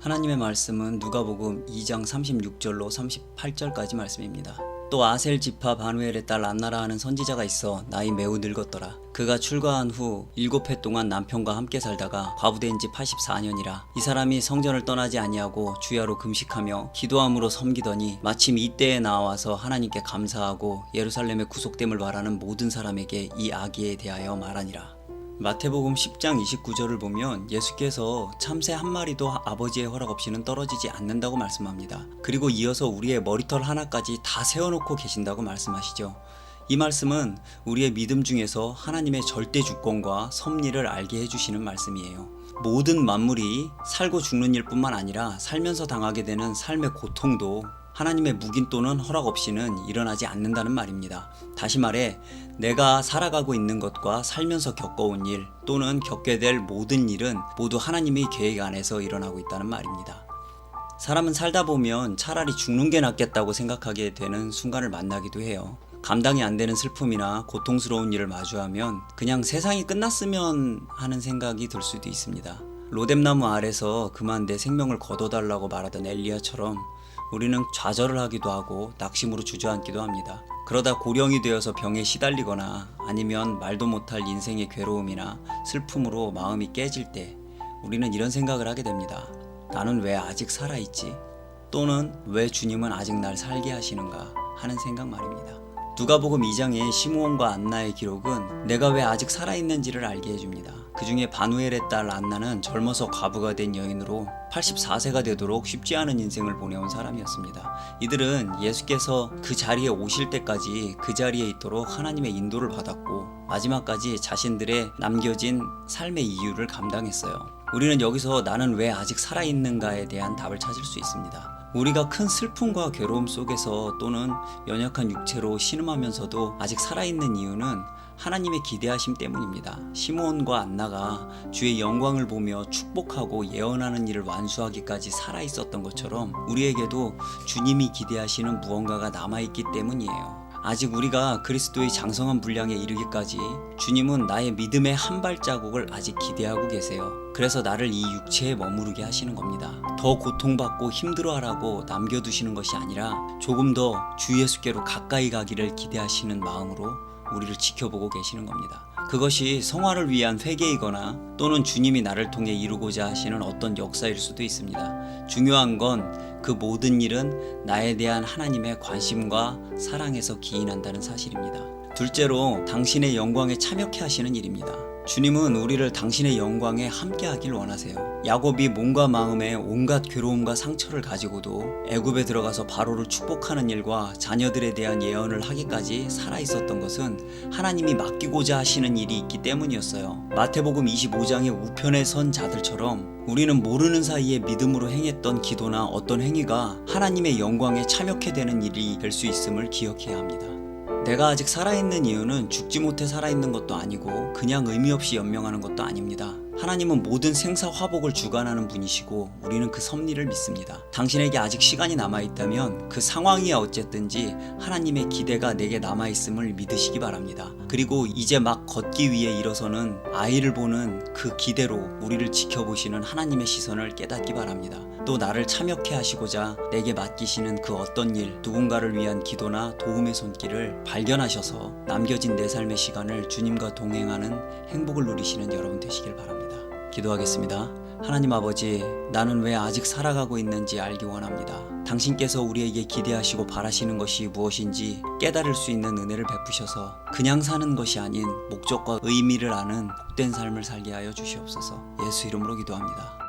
하나님의 말씀은 누가복음 2장 36절로 38절까지 말씀입니다. 또 아셀 지파 바누엘의 딸 안나라 하는 선지자가 있어 나이 매우 늙었더라. 그가 출가한 후 7해 동안 남편과 함께 살다가 과부된 지 84년이라. 이 사람이 성전을 떠나지 아니하고 주야로 금식하며 기도함으로 섬기더니 마침 이때에 나와서 하나님께 감사하고 예루살렘의 구속됨을 바라는 모든 사람에게 이 아기에 대하여 말하니라. 마태복음 10장 29절을 보면 예수께서 참새 한 마리도 아버지의 허락 없이는 떨어지지 않는다고 말씀합니다. 그리고 이어서 우리의 머리털 하나까지 다 세워놓고 계신다고 말씀하시죠. 이 말씀은 우리의 믿음 중에서 하나님의 절대 주권과 섭리를 알게 해주시는 말씀이에요. 모든 만물이 살고 죽는 일뿐만 아니라 살면서 당하게 되는 삶의 고통도 하나님의 묵인 또는 허락 없이는 일어나지 않는다는 말입니다. 다시 말해 내가 살아가고 있는 것과 살면서 겪어온 일 또는 겪게 될 모든 일은 모두 하나님의 계획 안에서 일어나고 있다는 말입니다. 사람은 살다 보면 차라리 죽는 게 낫겠다고 생각하게 되는 순간을 만나기도 해요. 감당이 안 되는 슬픔이나 고통스러운 일을 마주하면 그냥 세상이 끝났으면 하는 생각이 들 수도 있습니다. 로뎀나무 아래서 그만 내 생명을 거둬달라고 말하던 엘리야처럼 우리는 좌절을 하기도 하고 낙심으로 주저앉기도 합니다. 그러다 고령이 되어서 병에 시달리거나 아니면 말도 못할 인생의 괴로움이나 슬픔으로 마음이 깨질 때 우리는 이런 생각을 하게 됩니다. 나는 왜 아직 살아있지? 또는 왜 주님은 아직 날 살게 하시는가 하는 생각 말입니다. 누가복음 2장의 시므온과 안나의 기록은 내가 왜 아직 살아있는지를 알게 해줍니다. 그 중에 바누엘의 딸 안나는 젊어서 과부가 된 여인으로 84세가 되도록 쉽지 않은 인생을 보내온 사람이었습니다. 이들은 예수께서 그 자리에 오실 때까지 그 자리에 있도록 하나님의 인도를 받았고 마지막까지 자신들의 남겨진 삶의 이유를 감당했어요. 우리는 여기서 나는 왜 아직 살아있는가에 대한 답을 찾을 수 있습니다. 우리가 큰 슬픔과 괴로움 속에서 또는 연약한 육체로 신음하면서도 아직 살아있는 이유는 하나님의 기대하심 때문입니다. 시므온과 안나가 주의 영광을 보며 축복하고 예언하는 일을 완수하기까지 살아있었던 것처럼 우리에게도 주님이 기대하시는 무언가가 남아있기 때문이에요. 아직 우리가 그리스도의 장성한 분량에 이르기까지 주님은 나의 믿음의 한 발자국을 아직 기대하고 계세요. 그래서 나를 이 육체에 머무르게 하시는 겁니다. 더 고통받고 힘들어하라고 남겨두시는 것이 아니라 조금 더 주 예수께로 가까이 가기를 기대하시는 마음으로 우리를 지켜보고 계시는 겁니다. 그것이 성화를 위한 회개이거나 또는 주님이 나를 통해 이루고자 하시는 어떤 역사일 수도 있습니다. 중요한 건 그 모든 일은 나에 대한 하나님의 관심과 사랑에서 기인한다는 사실입니다. 둘째로 당신의 영광에 참여케 하시는 일입니다. 주님은 우리를 당신의 영광에 함께 하길 원하세요. 야곱이 몸과 마음에 온갖 괴로움과 상처를 가지고도 애굽에 들어가서 바로를 축복하는 일과 자녀들에 대한 예언을 하기까지 살아있었던 것은 하나님이 맡기고자 하시는 일이 있기 때문이었어요. 마태복음 25장의 우편에 선 자들처럼 우리는 모르는 사이에 믿음으로 행했던 기도나 어떤 행위가 하나님의 영광에 참여케 되는 일이 될 수 있음을 기억해야 합니다. 내가 아직 살아있는 이유는 죽지 못해 살아있는 것도 아니고 그냥 의미 없이 연명하는 것도 아닙니다. 하나님은 모든 생사화복을 주관하는 분이시고 우리는 그 섭리를 믿습니다. 당신에게 아직 시간이 남아있다면 그 상황이야 어쨌든지 하나님의 기대가 내게 남아있음을 믿으시기 바랍니다. 그리고 이제 막 걷기 위해 일어서는 아이를 보는 그 기대로 우리를 지켜보시는 하나님의 시선을 깨닫기 바랍니다. 또 나를 참여케 하시고자 내게 맡기시는 그 어떤 일, 누군가를 위한 기도나 도움의 손길을 발견하셔서 남겨진 내 삶의 시간을 주님과 동행하는 행복을 누리시는 여러분 되시길 바랍니다. 기도하겠습니다. 하나님 아버지, 나는 왜 아직 살아가고 있는지 알기 원합니다. 당신께서 우리에게 기대하시고 바라시는 것이 무엇인지 깨달을 수 있는 은혜를 베푸셔서 그냥 사는 것이 아닌 목적과 의미를 아는 복된 삶을 살게 하여 주시옵소서. 예수 이름으로 기도합니다.